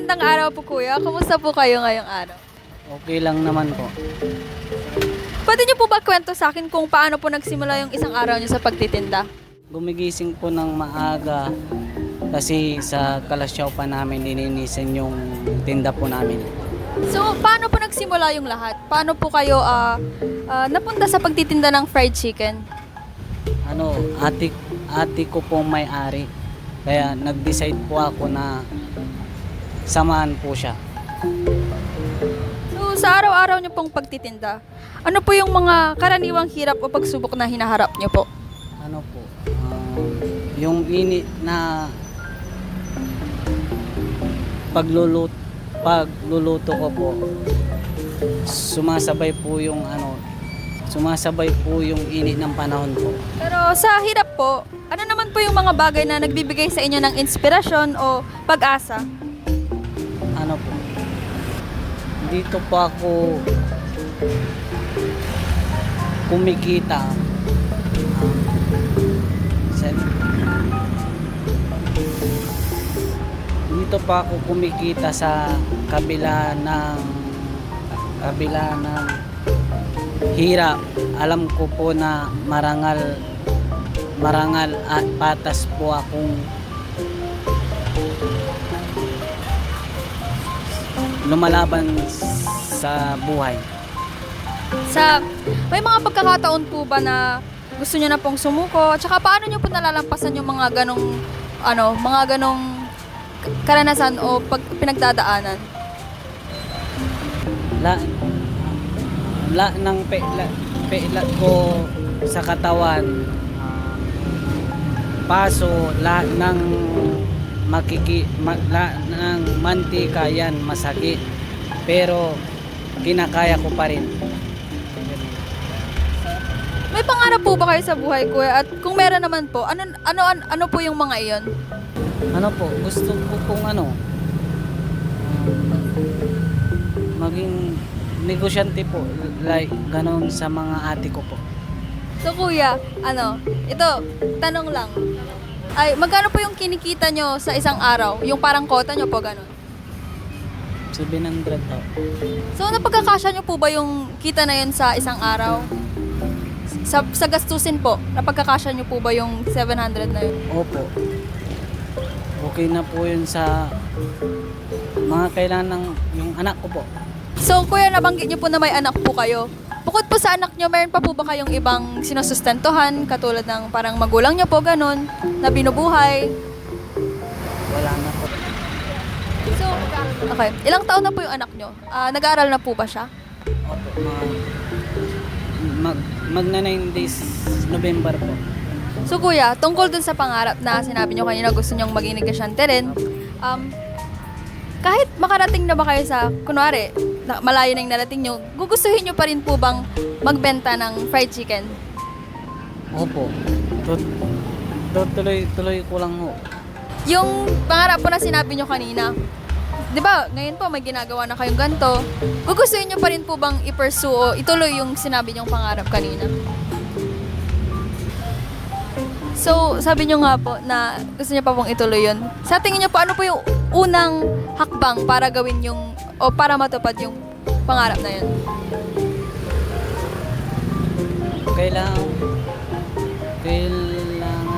magandang araw po kuya. Kumusta po kayo ngayong araw? Okay lang naman po. Pwede niyo po ba kwento sa akin kung paano po nagsimula yung isang araw niyo sa pagtitinda? Gumigising po ng maaga kasi sa kalasyaw pa namin lilinisin yung tinda po namin. So, paano po nagsimula yung lahat? Paano po kayo napunta sa pagtitinda ng fried chicken? Ate ko po may-ari. Kaya nag-decide po ako na samahan po siya. So, sa araw-araw niyo pong pagtitinda, ano po yung mga karaniwang hirap o pagsubok na hinaharap niyo po? Yung init na pagluluto ko po, sumasabay po yung init ng panahon po. Pero sa hirap po, ano naman po yung mga bagay na nagbibigay sa inyo ng inspirasyon o pag-asa? Dito po ako kumikita. Dito pa ako kumikita sa kabila ng hirap. Alam ko po na marangal at patas po akong lumalaban sa buhay. May mga pagkakataon po ba na gusto niyo na pong sumuko? At saka paano niyo po nalalampasan yung mga ganong karanasan o pinagdadaanan? Ng peilat ko sa katawan, paso, lahat ng ng mantika yan masakit, pero kinakaya ko pa rin. May pangarap po ba kayo sa buhay kuya? At kung meron naman po, ano po yung mga iyon? Gusto ko pong maging negosyante po, like ganon sa mga ate ko po. So kuya, ito, tanong lang. Ay, magkano po yung kinikita nyo sa isang araw? Yung parang kota nyo po, ganon? 700 po. So, napagkakasya nyo po ba yung kita na yun sa isang araw? Sa gastusin po, napagkakasya nyo po ba yung 700 na yun? Opo. Okay na po yun sa mga kailangan ng yung anak ko po. So, kuya, nabanggit nyo po na may anak po kayo. Bukod po sa anak nyo, meron pa po ba kayong ibang sinusustentuhan, katulad ng parang magulang nyo po, ganon, na binubuhay? Wala na po. So, okay. Ilang taon na po yung anak nyo? Nag-aaral na po ba siya? Opo. Magna 9 days November po. So, kuya, tungkol dun sa pangarap na sinabi nyo kanina gusto nyong maging negosyante rin, kahit makarating na ba kayo sa, kunwari, malayo na yung narating nyo, gugustuhin nyo pa rin po bang magbenta ng fried chicken? Opo. Tuloy ko lang ho. Yung pangarap po na sinabi nyo kanina, di ba, ngayon po may ginagawa na kayong ganito, gugustuhin nyo pa rin po bang i-pursue o ituloy yung sinabi nyong pangarap kanina? So, sabi nyo nga po na gusto nyo pa pong ituloy yun. Sa tingin nyo po, ano po yung unang hakbang para gawin yung, o para matupad yung pangarap na yun? Kailangan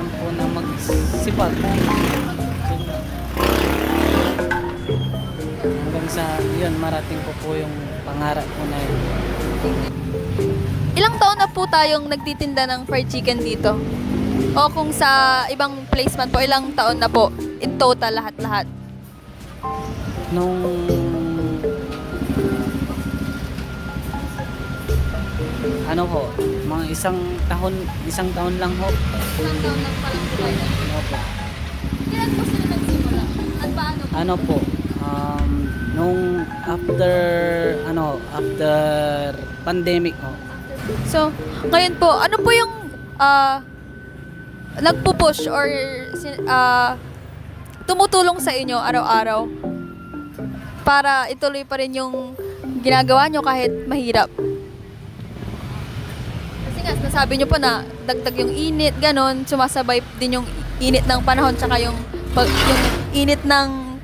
po na magsipag. Hanggang sa yun, marating ko po yung pangarap ko na yun. Ilang taon na po tayong nagtitinda ng fried chicken dito? O kung sa ibang placement po, ilang taon na po in total lahat-lahat? Nung mga isang taon lang ho. Ilang taon lang pa lang po tayo. Opo. Kailan po sila nagsimula? At paano po? Nung after pandemic ho. So, ngayon po, ano po yung nagpo-push or tumutulong sa inyo araw-araw para ituloy pa rin yung ginagawa nyo kahit mahirap? Kasi nga, nasabi nyo po na dagdag yung init, ganon, sumasabay din yung init ng panahon tsaka yung init ng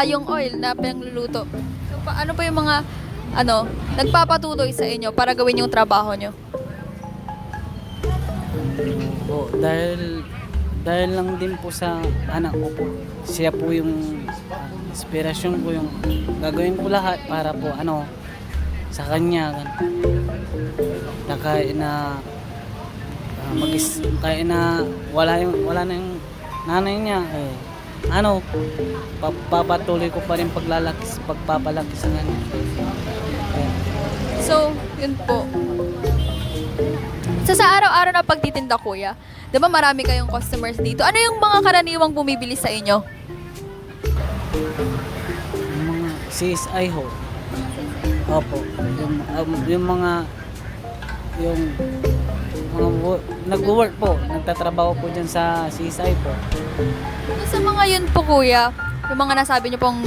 yung oil na pinangluluto. So, ano po yung mga nagpapatuloy sa inyo para gawin yung trabaho nyo? Po, dahil lang din po sa anak ko po. Siya po yung inspirasyon ko, yung gagawin ko lahat para po sa kanya. Na kahit na kahit na wala na yung nanay niya, papatuloy ko pa rin pagpapalaki sa kanya. So, yun po. So, sa araw-araw na pagtitinda, kuya, di ba marami kayong customers dito? Ano yung mga karaniwang bumibili sa inyo? Yung mga CSI ho. Opo. Yung mga nag-work po, nagtatrabaho po dyan sa CSI po. So, sa mga yun po, kuya, yung mga nasabi nyo pong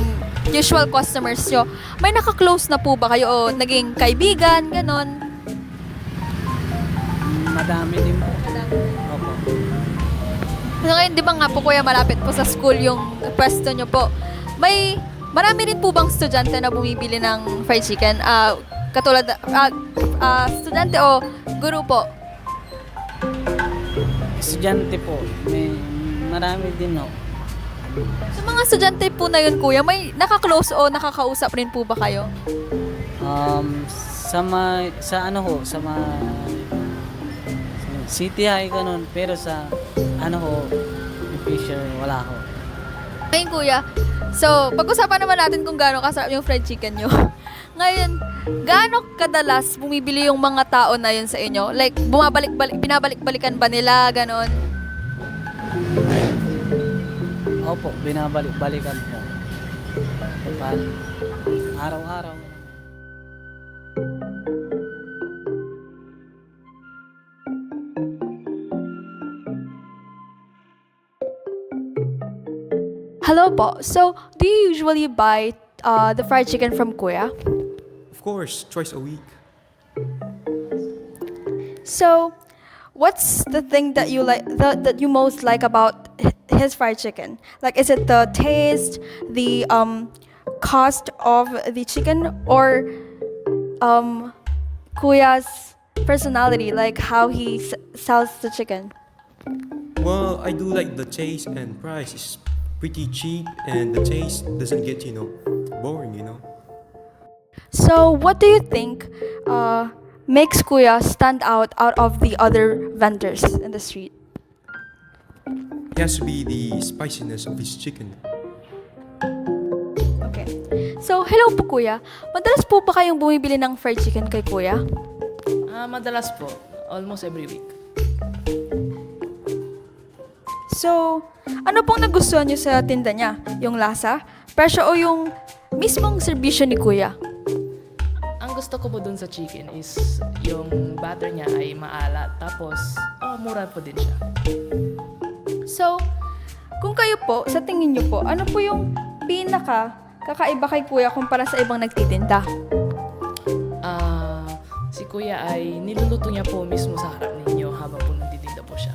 usual customers nyo, may naka-close na po ba kayo o naging kaibigan, ganon? Madami din po. Opo. So, ngayon, di ba nga po, kuya, malapit po sa school yung pwesto nyo po. Marami rin po bang estudyante na bumibili ng fried chicken? Katulad, estudyante o guru po? Estudyante po. Marami din ho. Sa mga estudyante po na yun, kuya, may naka-close o nakakausap rin po ba kayo? Sa City High ganun, pero sa Fisher wala ho. Ngayon, kuya, so pag-usapan naman natin kung gaano kasarap yung fried chicken nyo. Ngayon, gaano kadalas bumibili yung mga tao na yun sa inyo? Like, binabalik-balikan ba nila, ganon? Opo, binabalik-balikan po. Araw-araw. Hello po. So, do you usually buy the fried chicken from Kuya? Of course, twice a week. So, what's the thing that you like that you most like about his fried chicken? Like, is it the taste, the cost of the chicken, or Kuya's personality, like how he sells the chicken? Well, I do like the taste and price is pretty cheap and the taste doesn't get, boring. So, what do you think makes Kuya stand out of the other vendors in the street? It has to be the spiciness of his chicken. Okay. So, hello po Kuya. Madalas po ba kayong bumibili ng fried chicken kay Kuya? Madalas po. Almost every week. So, ano pong nagustuhan niyo sa tinda niya? Yung lasa, presyo o yung mismong serbisyo ni Kuya? Ang gusto ko po dun sa chicken is yung batter niya ay maalat. Tapos, mura po din siya. So, kung kayo po, sa tingin niyo po, ano po yung kakaiba kay Kuya kumpara sa ibang nagtitinda? Si Kuya ay niluluto niya po mismo sa harap ninyo habang po nagtitinda po siya.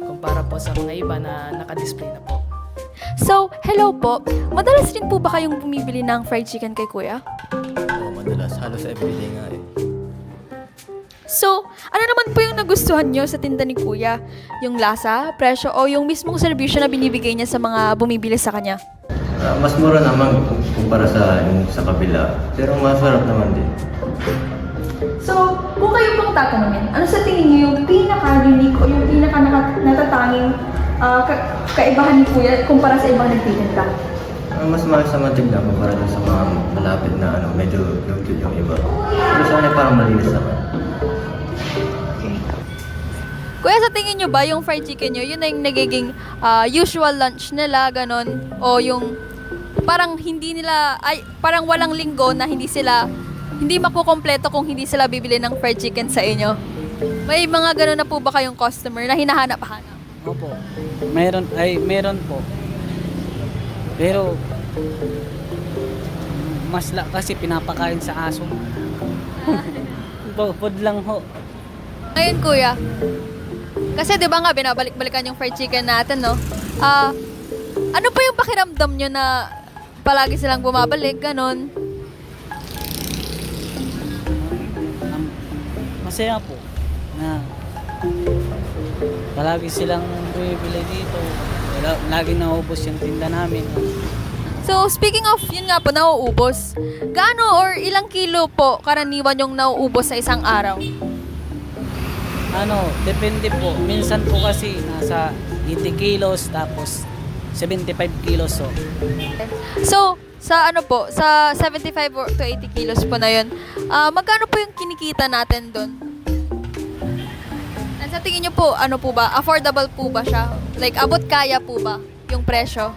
Kumpara po sa mga iba na naka-display na po. So, hello po. Madalas rin po ba kayong bumibili ng fried chicken kay Kuya? Oo, madalas. Halos everyday nga eh. So, ano naman po yung nagustuhan nyo sa tinda ni Kuya? Yung lasa, presyo, o yung mismong serbisyo na binibigay niya sa mga bumibili sa kanya? Mas mura naman kumpara sa kabila. Pero masarap naman din. So, kung kayo pong tatanungin, ano sa tingin niyo yung pinaka-unique o yung pinaka-natatanging kaibahan ni Kuya kumpara sa ibang nagtitinda? Mas mahal sa matigla kumpara dun sa mga malapit na medyo lugtid yung iba. Pero sa kanya parang malinis naman. Kuya, sa tingin nyo ba yung fried chicken nyo, yun na yung nagiging usual lunch nila, ganon? O yung parang parang walang linggo na hindi makukompleto kung hindi sila bibili ng fried chicken sa inyo? May mga ganon na po ba kayong customer na hinahanap-hanap? Opo. Meron po. Pero kasi pinapakain sa aso. Food lang ho. Ngayon, Kuya, kasi 'di ba nga binabalik-balikan yung fried chicken natin, no? Ano po yung pakiramdam nyo na palagi silang bumabalik, ganon. Masaya po na palagi silang bumibili dito. Lagi naubos yung tinda namin. So, speaking of, yun nga po, nauubos. Gaano or ilang kilo po karaniwan yung nauubos sa isang araw? Depende po. Minsan po kasi nasa 80 kilos tapos 75 kilos. So, sa ano po, sa 75 to 80 kilos po na yun, magkano po yung kinikita natin doon? And sa tingin nyo po, ano po ba? Affordable po ba siya? Like, abot kaya po ba yung presyo?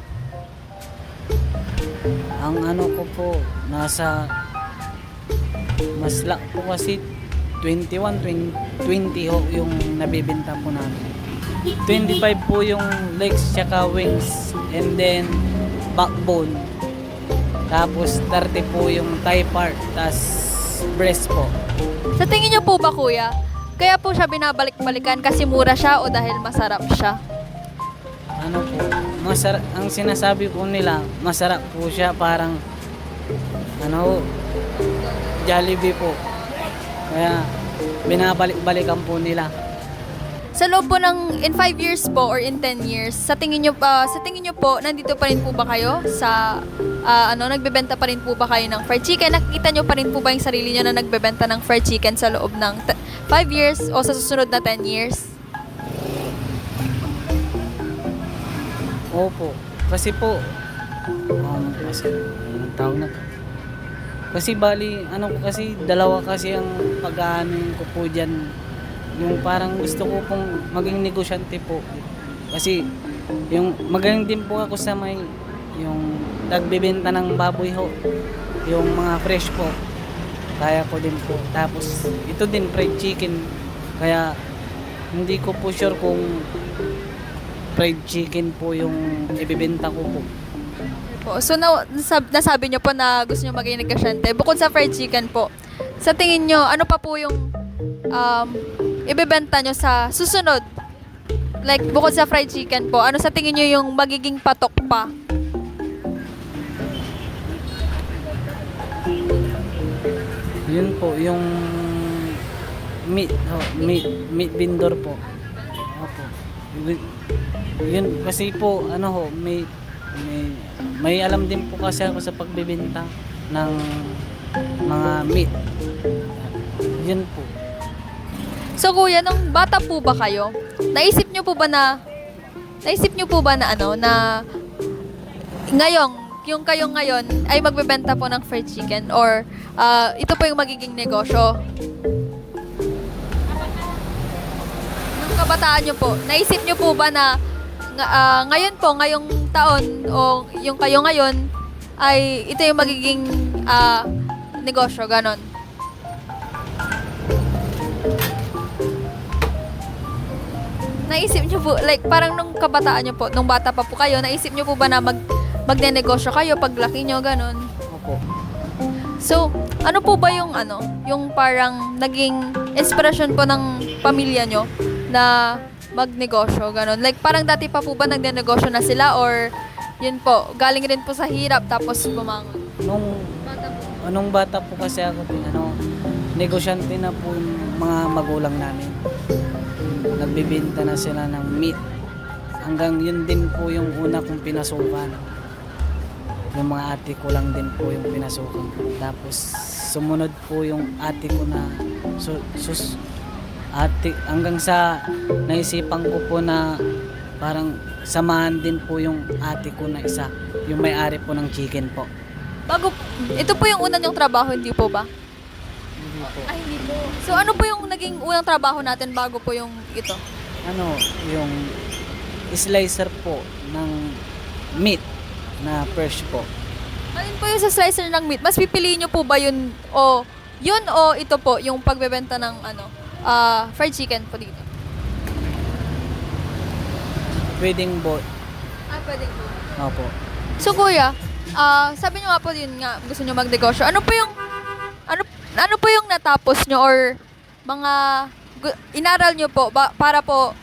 Ang ano ko po, nasa mas lang po kasi 21, 20 ho yung nabibenta po namin. 25 po yung legs tsaka wings and then backbone. Tapos 30 po yung thigh part, tas breast po. Sa tingin nyo po ba, kuya, kaya po siya binabalik-balikan kasi mura siya o dahil masarap siya? Ano po, masarap, ang sinasabi po nila, masarap po siya parang Jollibee po. Kaya binabalik-balikan po nila. Sa loob po ng in 5 years po or in 10 years, sa tingin nyo po, nandito pa rin po ba kayo sa nagbebenta pa rin po ba kayo ng fried chicken? Nakikita nyo pa rin po ba yung sarili nyo na nagbebenta ng fried chicken sa loob ng 5 years o sa susunod na 10 years? Opo. Kasi po, kasi, anong tawag na to? Kasi bali, kasi, dalawa kasi ang pag-aanin ko po dyan. Yung parang gusto ko pong maging negosyante po. Kasi, yung magaling din po ako sa yung nagbebenta ng baboy ho. Yung mga fresh po. Kaya ko din po. Tapos, ito din, fried chicken. Kaya, hindi ko po sure kung fried chicken po yung ibibenta ko po. So, nasabi nyo po na gusto nyo maging negosyante. Bukod sa fried chicken po, sa tingin nyo, ano pa po yung ibibenta nyo sa susunod? Like, bukod sa fried chicken po, ano sa tingin nyo yung magiging patok pa? Yun po, yung meat vendor po. Opo. Yun kasi po may alam din po kasi ako sa pagbebenta ng mga meat. Yun po. So kuya, nung bata po ba kayo, naisip nyo po ba na yung kayo ngayon ay magbebenta po ng fried chicken or ito po yung magiging negosyo? Nung kabataan nyo po, naisip nyo po ba na ngayong taon o yung kayo ngayon ay ito yung magiging negosyo, ganon? Naisip nyo po, like parang nung kabataan nyo po, nung bata pa po kayo, naisip nyo po ba na magne-negosyo kayo paglaki nyo, ganon? Opo. So, ano po ba yung yung parang naging inspirasyon po ng pamilya nyo na magnegosyo, ganon? Like, parang dati pa po ba nagne-negosyo na sila or yun po, galing rin po sa hirap tapos bumangon? Nung bata po kasi ako, negosyante na po yung mga magulang namin. Nagbebenta na sila ng meat. Hanggang yun din po yung una kong pinasukan. Yung mga ate ko lang din po yung pinasukan. Tapos sumunod po yung ate ko na hanggang sa naisipan ko po na parang samahan din po yung ate ko na isa, yung may-ari po ng chicken po. Ito po yung unang yung trabaho, hindi po ba? Hindi po. Ay, hindi po. So, ano po yung naging unang trabaho natin bago po yung ito? Yung slicer po ng meat na fresh po. Alin po yung sa slicer ng meat? Mas pipiliin nyo po ba yun o ito po, yung pagbebenta ng fried chicken po dito? Pwedeng both. Pwedeng po. Opo. So, kuya, sabi nyo nga po yun nga, gusto nyo magnegosyo. Ano po yung natapos nyo or mga inaral nyo po para po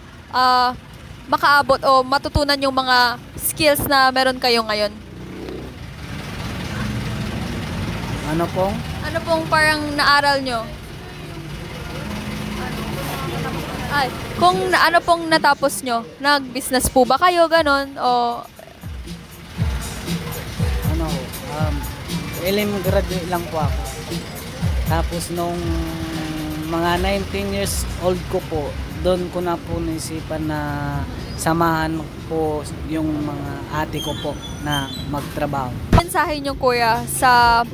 makaabot o matutunan yung mga skills na meron kayo ngayon? Ano pong? Ano pong parang naaral nyo? Ay, ano pong natapos nyo? Nag-business po ba kayo, ganon? O Ano, LM graduate lang po ako. Tapos nung mga 19 years old ko po, doon ko na po naisipan na samahan po yung mga ate ko po na magtrabaho. mensahe nyo, kuya, sa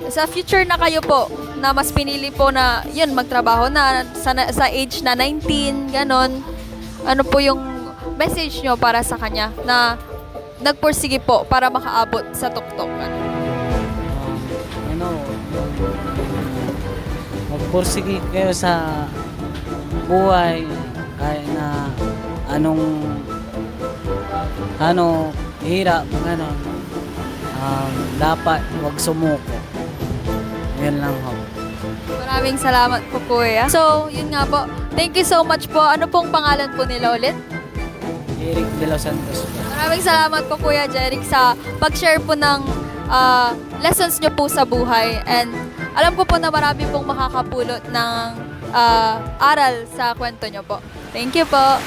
sa future na kayo po, na mas pinili po na, yun, magtrabaho na sa age na 19, ganon. Ano po yung message nyo para sa kanya na nagpursige po para makaabot sa tuktok? Ano, magpursige kayo sa buhay kahit na hirap, gano'n. Dapat wag sumuko. Yan lang ho. Maraming salamat po, kuya. So, yun nga po. Thank you so much po. Ano pong pangalan po nila ulit? Eric De Los Santos po. Maraming salamat po, Kuya Jeric, sa pag-share po ng lessons nyo po sa buhay. And alam ko po na marami pong makakapulot ng aral sa kwento nyo po. Thank you po.